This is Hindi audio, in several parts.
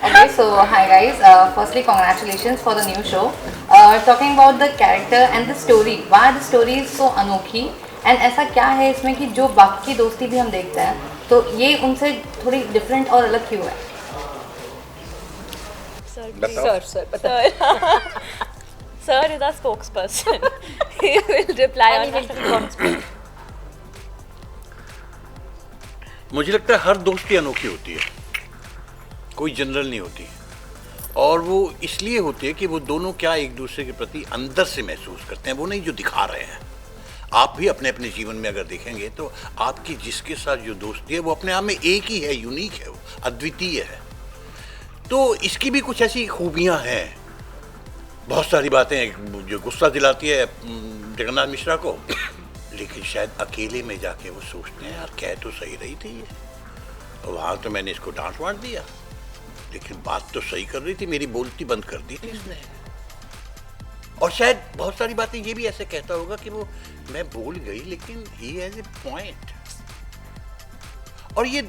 Okay, so hi guys. Firstly, congratulations for the new show. Talking about the character and the story. Why the story is so अनोखी and ऐसा क्या है इसमें कि जो बाकी दोस्ती भी हम देखते हैं तो ये उनसे थोड़ी डिफरेंट और अलग क्यों है? Sir, Sir is our spokesperson. He will reply on that. मुझे लगता है हर दोस्ती अनोखी होती है, कोई जनरल नहीं होती, और वो इसलिए होती है कि वो दोनों क्या एक दूसरे के प्रति अंदर से महसूस करते हैं, वो नहीं जो दिखा रहे हैं। आप भी अपने अपने जीवन में अगर देखेंगे तो आपकी जिसके साथ जो दोस्ती है वो अपने आप में एक ही है, यूनिक है, वो अद्वितीय है। तो इसकी भी कुछ ऐसी खूबियां हैं, बहुत सारी बातें जो गुस्सा दिलाती है जगन्नाथ मिश्रा को, लेकिन शायद अकेले में जाके वो सोचते हैं यार कह तो सही रही थी ये, और वहाँ तो मैंने इसको डांट वाट दिया, लेकिन बात तो सही कर रही थी, मेरी बोलती बंद कर दी थी इसने। और शायद बहुत सारी बातें ये भी ऐसे कहता होगा कि वो मैं भूल गई लेकिन ही हैज ए पॉइंट। और ये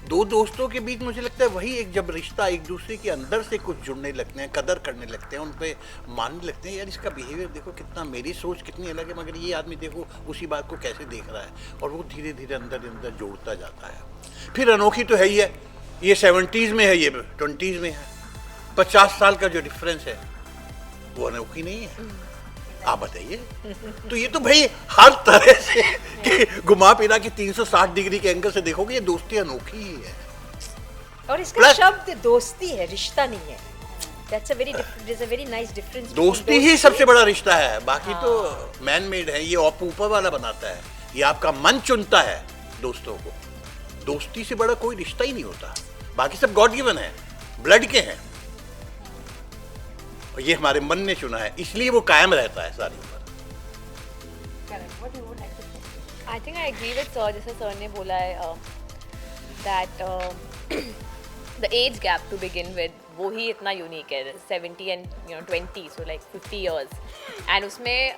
दो दोस्तों के बीच मुझे लगता है वही एक जब रिश्ता एक दूसरे के अंदर से कुछ जुड़ने लगते हैं, कदर करने लगते हैं, उन पे मानने लगते हैं यार इसका बिहेवियर देखो कितना, मेरी सोच कितनी अलग है मगर ये आदमी देखो उसी बात को कैसे देख रहा है, और वो धीरे धीरे अंदर अंदर जोड़ता जाता है। फिर अनोखी तो है ही है, ये 70s में है, ये 20s में है, 50 साल का जो डिफरेंस है वो अनोखी नहीं है। आप बताइए। तो ये तो भाई हर तरह से कि घुमा फिरा के 360 डिग्री के एंगल से देखोगे ये दोस्ती अनोखी ही है। और इसका शब्द दोस्ती है, रिश्ता नहीं है। That's a very nice difference. दोस्ती ही सबसे बड़ा रिश्ता है, बाकी तो मैन मेड है, ये आप ऊपर वाला बनाता है, ये आपका मन चुनता है दोस्तों को। दोस्ती से बड़ा कोई रिश्ता ही नहीं होता, बाकी सब गॉड गिवन है, ब्लड के हैं, और ये हमारे मन ने चुना है, इसलिए वो कायम रहता है सारी उम्र। I think I agree with Sir, जैसे Sir ने बोला है that the age gap to begin with वो ही इतना यूनिक है, 70 and 20, so like 50 years, and उसमें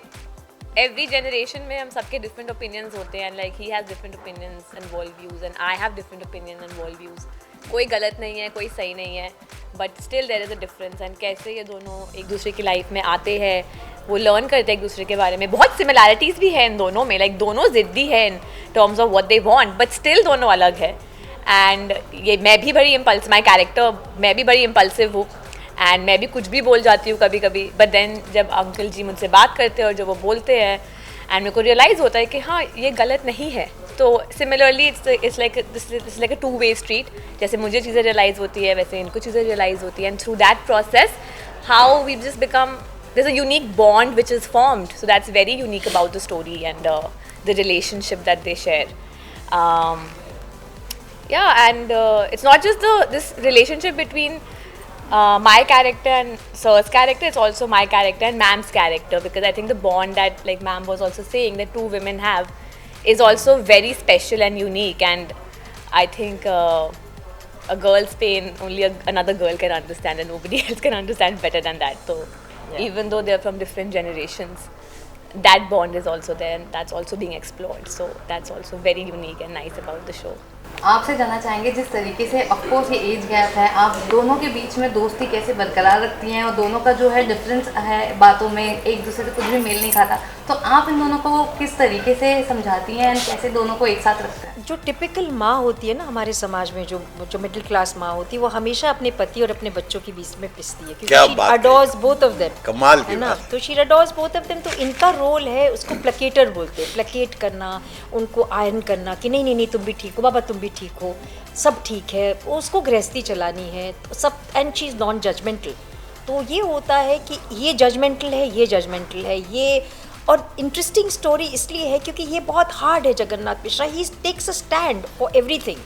every generation में हम सबके different opinions होते हैं, and like he has different opinions and world views and I have different opinions and world views. कोई गलत नहीं है, कोई सही नहीं है, but still there is a difference, and कैसे ये दोनों एक दूसरे की लाइफ में आते हैं, वो लर्न करते हैं एक दूसरे के बारे में। बहुत सिमिलैरिटीज़ भी है इन दोनों में, लाइक दोनों ज़िद्दी है in terms of what they want, but still दोनों अलग है। एंड ये मैं भी बड़ी इम्पल्स, माई कैरेक्टर, मैं भी बड़ी इम्पल्सिव हूँ एंड मैं भी कुछ भी बोल जाती हूँ कभी कभी, बट देन जब अंकल जी मुझसे बात करते हैं और जब वो बोलते हैं एंड मेरे को रियलाइज़ होता है कि हाँ ये गलत नहीं है। तो similarly it's like a two way street, जैसे मुझे चीज़ें रियलाइज़ होती है वैसे इनको चीज़ें रियलाइज़ होती है, and through that process how we just become, there's a unique bond which is formed, so that's very unique about the story and the relationship that they share. Yeah, and it's not just this relationship between my character and Sir's character, it's also my character and Ma'am's character, because I think the bond that, like Ma'am was also saying, that two women have is also very special and unique, and I think a girl's pain only another girl can understand and nobody else can understand better than that. So even though they're from different generations, that bond is also there and that's also being explored. So that's also very unique and nice about the show. आपसे जानना चाहेंगे जिस तरीके से ऑफकोर्स ये एज गैप है, आप दोनों के बीच में दोस्ती कैसे बरकरार रखती हैं, और दोनों का जो है डिफरेंस है बातों में, एक दूसरे से कुछ भी मेल नहीं खाता, तो आप इन दोनों को किस तरीके से समझाती हैं एंड कैसे दोनों को एक साथ रखते हैं? जो टिपिकल माँ होती है ना हमारे समाज में, जो मिडिल क्लास माँ होती है, वो हमेशा अपने पति और अपने बच्चों के बीच में पिसती है, क्योंकि she adores both of them, कमाल की है ना, बात। तो she adores both of them. तो इनका रोल है, उसको प्लेकेटर बोलते हैं, प्लेकेट करना, उनको आयरन करना कि नहीं नहीं नहीं तुम भी ठीक हो बाबा, तुम भी ठीक हो, सब ठीक है, उसको गृहस्थी चलानी है, तो सब, and she is non judgemental. तो ये होता है कि ये जजमेंटल है, ये जजमेंटल है, ये। और इंटरेस्टिंग स्टोरी इसलिए है क्योंकि ये बहुत हार्ड है Jagannath Mishra, he takes a stand for everything,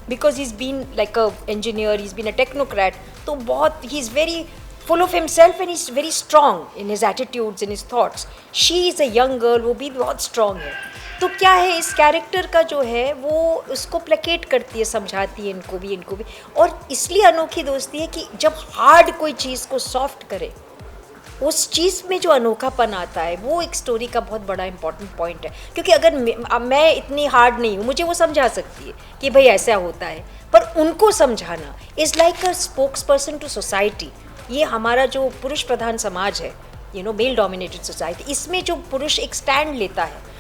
because he is been like a engineer, he is been a technocrat, तो बहुत he is very full of himself and he's very strong in his attitudes, in his thoughts. She is a young girl, वो भी बहुत strong है। तो क्या है, इस कैरेक्टर का जो है वो उसको प्लेकेट करती है, समझाती है इनको भी, और इसलिए अनोखी दोस्ती है कि जब हार्ड कोई चीज़ को सॉफ्ट करे, उस चीज़ में जो अनोखापन आता है वो एक स्टोरी का बहुत बड़ा इंपॉर्टेंट पॉइंट है, क्योंकि अगर मैं इतनी हार्ड नहीं हूँ, मुझे वो समझा सकती है कि भाई ऐसा होता है, पर उनको समझाना is like a spokesperson to society. ये हमारा जो पुरुष प्रधान समाज है, मेल डोमिनेटेड सोसाइटी, इसमें जो पुरुष एक स्टैंड लेता है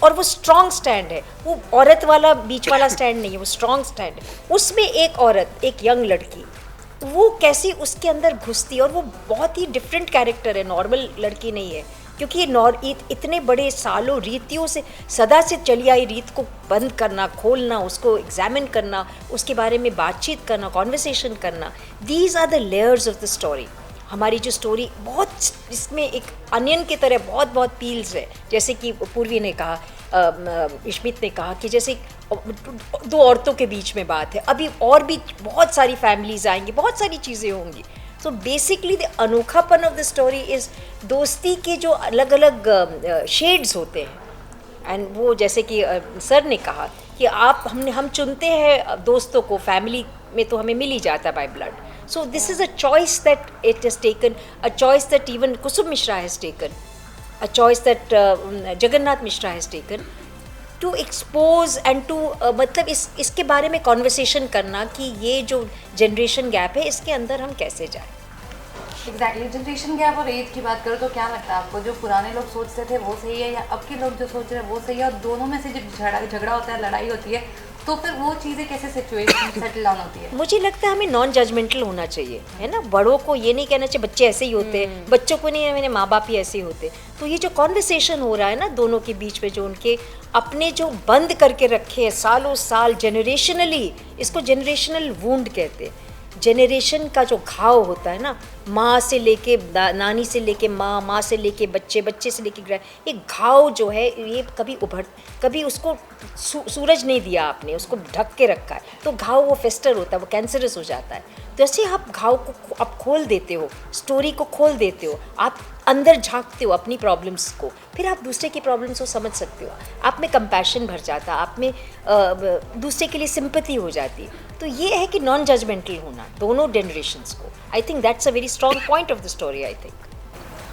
और वो स्ट्रॉन्ग स्टैंड है, वो औरत वाला बीच वाला स्टैंड नहीं है, वो स्ट्रॉन्ग स्टैंड है। उसमें एक औरत, एक यंग लड़की, वो कैसी उसके अंदर घुसती है, और वो बहुत ही डिफरेंट कैरेक्टर है, नॉर्मल लड़की नहीं है, क्योंकि ये इतने बड़े सालों रीतियों से सदा से चली आई रीत को बंद करना, खोलना, उसको एग्जामिन करना, उसके बारे में बातचीत करना, कॉन्वर्सेशन करना, these are the layers of the story. हमारी जो स्टोरी बहुत इसमें एक अनियन की तरह बहुत बहुत पील्स है, जैसे कि पूर्वी ने कहा, इश्मित ने कहा कि जैसे दो औरतों के बीच में बात है, अभी और भी बहुत सारी फैमिलीज आएंगी, बहुत सारी चीज़ें होंगी। सो बेसिकली द अनोखापन ऑफ द स्टोरी इज़ दोस्ती के जो अलग अलग शेड्स होते हैं। एंड वो जैसे कि सर ने कहा कि हम चुनते हैं दोस्तों को, फैमिली में तो हमें मिल ही जाता है by blood. So this is a choice that it has taken, a choice that even Kusum Mishra has taken, a choice that Jagannath Mishra has taken to expose and to मतलब इसके बारे में conversation करना कि ये जो generation gap है इसके अंदर हम कैसे जाएं। एग्जैक्टली, जनरेशन गैप और एज की बात करो तो क्या लगता है आपको, जो पुराने लोग सोचते थे वो सही है या अब के लोग जो सोच रहे हैं वो सही है, और दोनों में से जब झगड़ा होता है, लड़ाई होती है, तो फिर वो चीज़ें कैसे सिचुएशन सेटल डाउन होती है? मुझे लगता है हमें नॉन जजमेंटल होना चाहिए, है ना। बड़ों को ये नहीं कहना चाहिए बच्चे ऐसे ही होते हैं, बच्चों को नहीं, मेरे माँ बाप ही ऐसे ही होते। तो ये जो कॉन्वर्सेशन हो रहा है ना दोनों के बीच में, जो उनके अपने जो बंद करके रखे हैं सालों साल जनरेशनली, इसको जनरेशनल वुंड कहते हैं। जनरेशन का जो घाव होता है ना, माँ से लेके नानी से लेके माँ, माँ से लेके बच्चे, बच्चे से लेके ये घाव जो है, ये कभी उसको सूरज नहीं दिया आपने, उसको ढक के रखा है, तो घाव वो फेस्टर होता है, वो कैंसरस हो जाता है। तो ऐसे आप घाव को आप खोल देते हो, स्टोरी को खोल देते हो, आप अंदर झांकते हो अपनी प्रॉब्लम्स को, फिर आप दूसरे की प्रॉब्लम्स को समझ सकते हो, आप में कंपैशन भर जाता है, आप में दूसरे के लिए सिंपैथी हो जाती है। तो ये है कि नॉन जजमेंटल होना दोनों जनरेशन्स को, I think that's a very strong point of the story. I think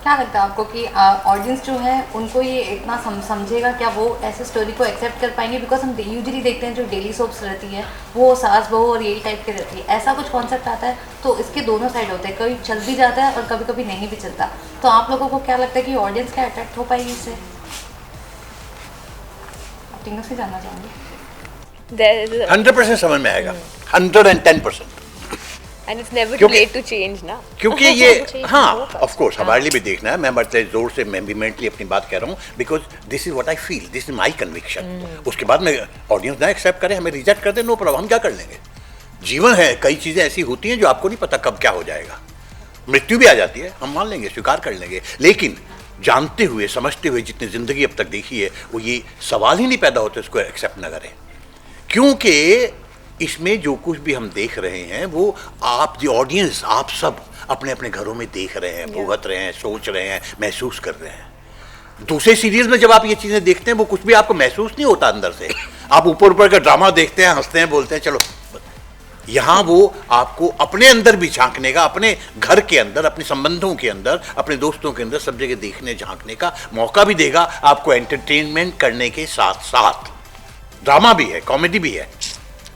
क्या लगता है आपको कि ऑडियंस जो है उनको ये इतना समझेगा, क्या वो ऐसे स्टोरी को एक्सेप्ट कर पाएंगे? बिकॉज हम यूजुअली देखते हैं जो डेली सोप्स रहती है वो सास बहू और यही टाइप की रहती है, ऐसा कुछ कॉन्सेप्ट आता है तो इसके दोनों साइड होते हैं, कभी चल भी जाता है और कभी कभी नहीं भी चलता। तो आप लोगों को क्या लगता है कि ऑडियंस क्या अट्रैक्ट हो पाएगी इससे? आप टीनू से जानना चाहूँगी। 100% समझ में आएगा, 110%। And it's never too late to change ना, क्योंकि ये हाँ ऑफ कोर्स हमारे लिए भी देखना है। मैं बड़े जोर से मैं भी मेंटली अपनी बात कह रहा हूँ, because this is what I feel, this is my conviction. उसके बाद में ऑडियंस ना एक्सेप्ट करे, हमें रिजेक्ट कर दे, नो प्रॉब्लम, हम क्या कर लेंगे। जीवन है, कई चीज़ें ऐसी होती हैं जो आपको नहीं पता कब क्या हो जाएगा, मृत्यु भी आ जाती है, हम मान लेंगे, स्वीकार कर लेंगे, लेकिन जानते हुए समझते हुए जितनी ज़िंदगी अब तक देखी है वो ये सवाल ही नहीं पैदा होते उसको एक्सेप्ट न करें। क्योंकि इसमें जो कुछ भी हम देख रहे हैं वो आप दी ऑडियंस, आप सब अपने अपने घरों में देख रहे हैं, भुगत रहे हैं, सोच रहे हैं, महसूस कर रहे हैं। दूसरे सीरियल में जब आप ये चीज़ें देखते हैं वो कुछ भी आपको महसूस नहीं होता अंदर से, आप ऊपर ऊपर का ड्रामा देखते हैं, हंसते हैं, बोलते हैं चलो। यहाँ वो आपको अपने अंदर भी झांकने का, अपने घर के अंदर, अपने संबंधों के अंदर, अपने दोस्तों के अंदर, सब जगह देखने झांकने का मौका भी देगा, आपको एंटरटेनमेंट करने के साथ साथ ड्रामा भी है, कॉमेडी भी है,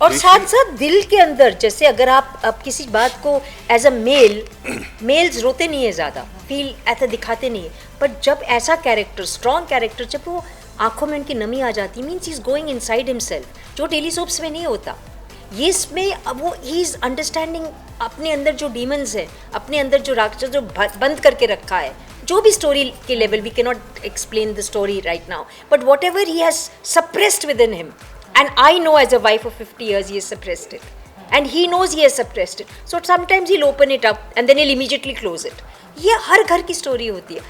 और साथ साथ दिल के अंदर, जैसे अगर आप किसी बात को एज अ मेल्स रोते नहीं है ज़्यादा, फील ऐसा दिखाते नहीं है, पर जब ऐसा कैरेक्टर, स्ट्रॉन्ग कैरेक्टर, जब वो आंखों में उनकी नमी आ जाती, means he is going inside himself, जो डेली सोप्स में नहीं होता। ये इसमें अब वो ही इज अंडरस्टैंडिंग अपने अंदर जो डीमंस है, अपने अंदर जो राक्षस जो बंद करके रखा है, जो भी स्टोरी के level, we cannot explain the story right now, but whatever he has suppressed within him, and I know as a wife of 50 years he has suppressed it, and he knows he has suppressed it, so sometimes he'll open it up and then he'll immediately close it. ये हर घर की स्टोरी होती है,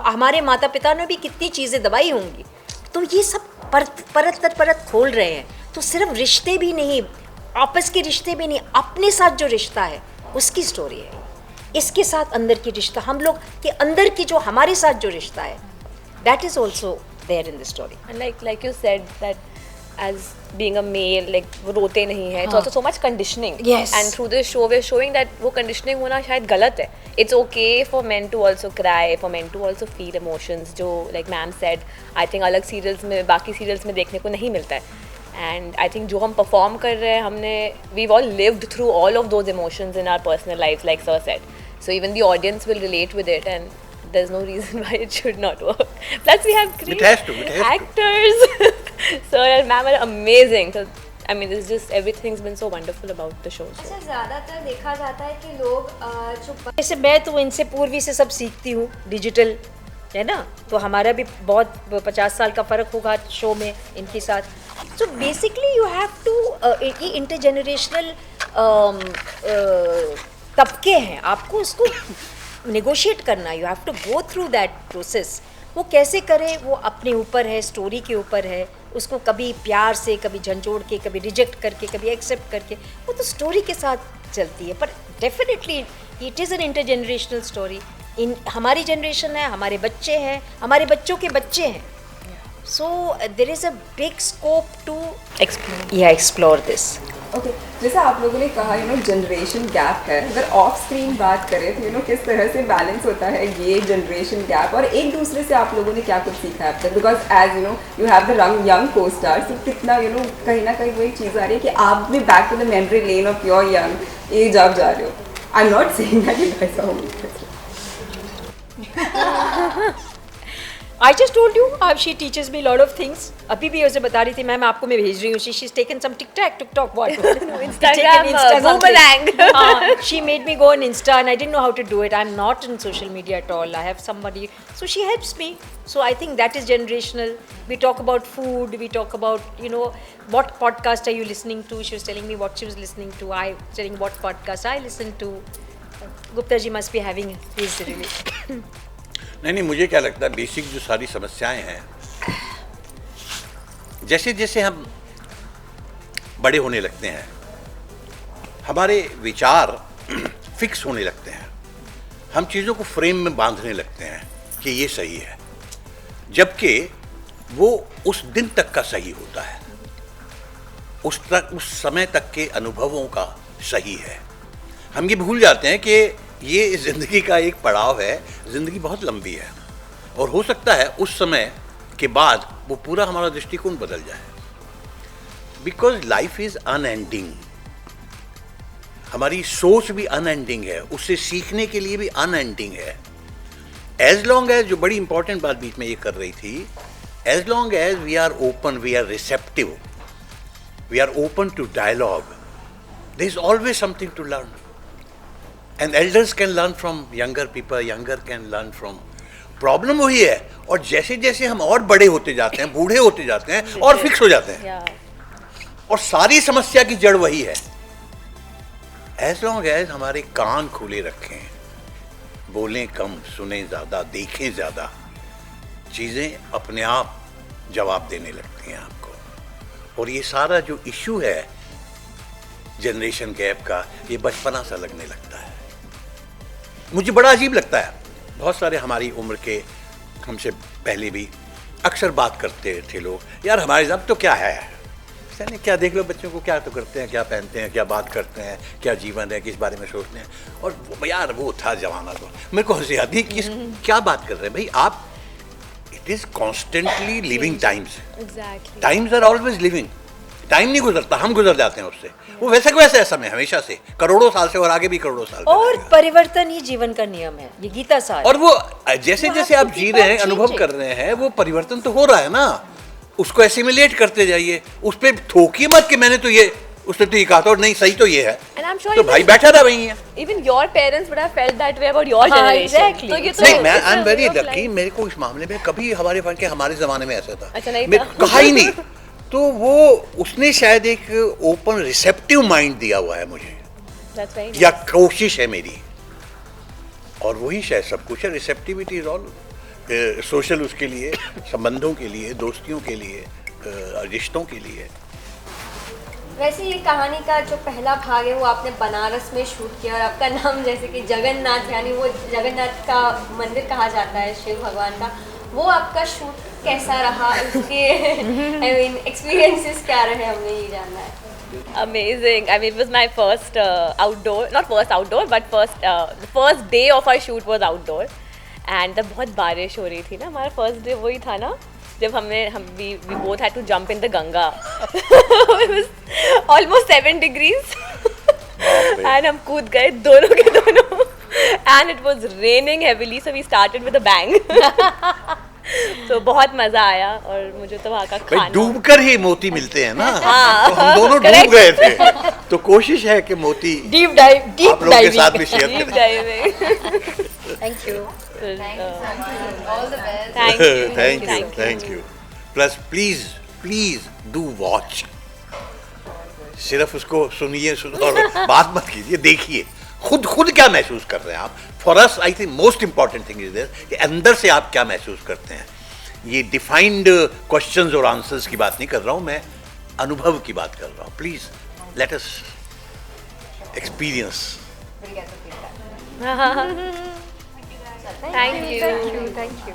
हमारे माता पिता ने भी कितनी चीज़ें दबाई होंगी, तो ये सब परत खोल रहे हैं। तो सिर्फ रिश्ते भी नहीं, आपस के रिश्ते भी नहीं, अपने साथ जो रिश्ता है उसकी स्टोरी है, इसके साथ अंदर की रिश्ता, हम लोग के अंदर की जो हमारे साथ जो रिश्ता है, that is also there in the story. and like you said that as being a male, like वो रोते नहीं है. It's also so much conditioning. Yes. And through this show we're showing that वो conditioning होना शायद गलत है. It's okay for men to also cry, for men to also feel emotions. जो like ma'am said, I think अलग serials में, बाकी serials में देखने को नहीं मिलता है. And I think जो हम perform कर रहे हैं, हमने we've all lived through all of those emotions in our personal lives, like Sir said. So even the audience will relate with it, and there's no reason why it should not work. Plus we have great has to. actors. Sir and ma'am are amazing. So I mean, it's just everything's been so wonderful about the show. So. अच्छा, ज़्यादातर देखा जाता है कि लोग जो जैसे मैं तो इनसे पूर्वी से सब सीखती हूँ, डिजिटल है ना, तो हमारा भी बहुत 50 साल का फ़र्क होगा शो में इनके साथ. So basically you have to, ये इंटरजेनरेशनल तबके हैं, आपको उसको नेगोशिएट करना. You have to go through that process. वो कैसे करें वो अपने ऊपर है, स्टोरी के ऊपर है. उसको कभी प्यार से, कभी झंझोड़ के, कभी रिजेक्ट करके, कभी एक्सेप्ट करके, वो तो स्टोरी के साथ चलती है. पर definitely it is an intergenerational story. In हमारी जनरेशन है, हमारे बच्चे हैं, हमारे बच्चों के बच्चे हैं. So there is a big scope to explore this. Okay, जैसा आप लोगों ने कहा जनरेशन गैप है. अगर ऑफ स्क्रीन बात करें तो किस तरह से बैलेंस होता है ये जनरेशन गैप, और एक दूसरे से आप लोगों ने क्या कुछ सीखा है अब तक? Because as you have the young costars, तो कितना कहीं ना कहीं वही चीज़ आ रही है कि आप भी back to the memory lane of your young age आप जा रहे हो. I am not saying that you guys are. I just told you how she teaches me a lot of things. अभी भी उसे बता रही थी, मैम आपको मैं भेज रही हूँ. She's taken some TikTok what? Instagram, boomerang. She made me go on Insta and I didn't know how to do it. I'm not in social media at all. I have somebody, so she helps me. So I think that is generational. We talk about food. We talk about what podcast are you listening to? She was telling me what she was listening to. I was telling what podcast I listen to. Gupta ji must be having his really. नहीं, मुझे क्या लगता है, बेसिक जो सारी समस्याएं हैं, जैसे जैसे हम बड़े होने लगते हैं, हमारे विचार फिक्स होने लगते हैं. हम चीज़ों को फ्रेम में बांधने लगते हैं कि ये सही है, जबकि वो उस दिन तक का सही होता है, उस समय तक के अनुभवों का सही है. हम ये भूल जाते हैं कि ये ज़िंदगी का एक पड़ाव है. ज़िंदगी बहुत लंबी है और हो सकता है उस समय के बाद वो पूरा हमारा दृष्टिकोण बदल जाए. Because life is unending. हमारी सोच भी अनएंडिंग है, उससे सीखने के लिए भी अनएंडिंग है. एज लॉन्ग एज, जो बड़ी इंपॉर्टेंट बात बीच में ये कर रही थी, as long as we are open, we are receptive, we are open to dialogue, there is always something to learn. And elders can learn from younger people, younger can learn from. Problem वही है, और जैसे जैसे हम और बड़े होते जाते हैं, बूढ़े होते जाते हैं और फिक्स हो जाते हैं. और सारी समस्या की जड़ वही है. एज लॉन्ग एज हमारे कान खुले रखें, बोलें कम, सुने ज़्यादा, देखें ज़्यादा, चीज़ें अपने आप जवाब देने लगती हैं आपको. और ये सारा जो इशू है जनरेशन गैप का, ये बचपना सा लगने लगता है. मुझे बड़ा अजीब लगता है. बहुत सारे हमारी उम्र के, हमसे पहले भी अक्सर बात करते थे लोग, यार हमारे साथ तो क्या है, क्या देख लो बच्चों को, क्या तो करते हैं, क्या पहनते हैं, क्या बात करते हैं, क्या जीवन है, किस बारे में सोचते हैं. और यार वो था जमाना. तो मेरे को हंसी आती, किस क्या बात कर रहे हैं भाई आप. It is constantly living times. Times are always living. Time नहीं गुजरता, हम गुजर जाते हैं उससे. वो वैसे को वैसे समय हमेशा से, करोड़ों साल से, और आगे भी करोड़ों साल. और परिवर्तन ही जीवन का नियम है, ये गीता सार. और वो जैसे जैसे आप जी रहे हैं, अनुभव कर रहे हैं, वो परिवर्तन तो हो रहा है ना. उसको एसिमिलेट करते जाइए, उस पर थोकिए मत कि मैंने तो ये, उसने तो ये कहा था और नहीं सही तो ये है. तो भाई बैठा था वही है. Even your parents would have felt that way about your generation. Exactly. तो ये तो नहीं, मैं आई एम वेरी लकी. मेरे को इस मामले में कभी हमारे ज़माने में ऐसा था. अच्छा, नहीं मैं था. कहा ही नहीं. तो वो उसने शायद एक ओपन रिसेप्टिव माइंड दिया हुआ है मुझे. That's very या कोशिश है मेरी, और वही शायद सब कुछ है. Receptivity is all. सोशल, उसके लिए, संबंधों के लिए, दोस्तियों के लिए, रिश्तों के लिए. वैसे ये कहानी का जो पहला भाग है वो आपने बनारस में शूट किया, और आपका नाम जैसे कि जगन्नाथ, यानी वो जगन्नाथ का मंदिर कहा जाता है शिव भगवान का, वो आपका शूट कैसा रहा उसके आई मीन एक्सपीरियंसेस क्या रहे, हमने ये जानना है. Amazing. I mean, it was my first outdoor, not first outdoor, but the first day of our shoot was outdoor. And तब बहुत बारिश हो रही थी ना, हमारा first day वही था ना, जब we both had to jump in the Ganga. It was almost 7 degrees. And हम कूद गए दोनों के दोनों. And it was raining heavily, so we started with a bang. तो बहुत मजा आया और मुझे तो वहाँ का भाई खाना डूबकर ही मोती मिलते हैं ना, हाँ, तो हम दोनों डूब गए थे, तो कोशिश है कि मोती डीप आप लोगों के साथ भी डाइविंग. शेयर डीप करें. Diving. Thank you. All the best. Thank you. Thank you. Plus please do watch. सिर्फ उसको सुनिए और बात मत कीजिए, देखिए खुद क्या महसूस कर रहे हैं आप. For us I think most important thing is this कि अंदर से आप क्या महसूस करते हैं. ये डिफाइंड क्वेश्चंस और आंसर्स की बात नहीं कर रहा हूं मैं, अनुभव की बात कर रहा हूं. Please let us experience. Thank you. Thank you.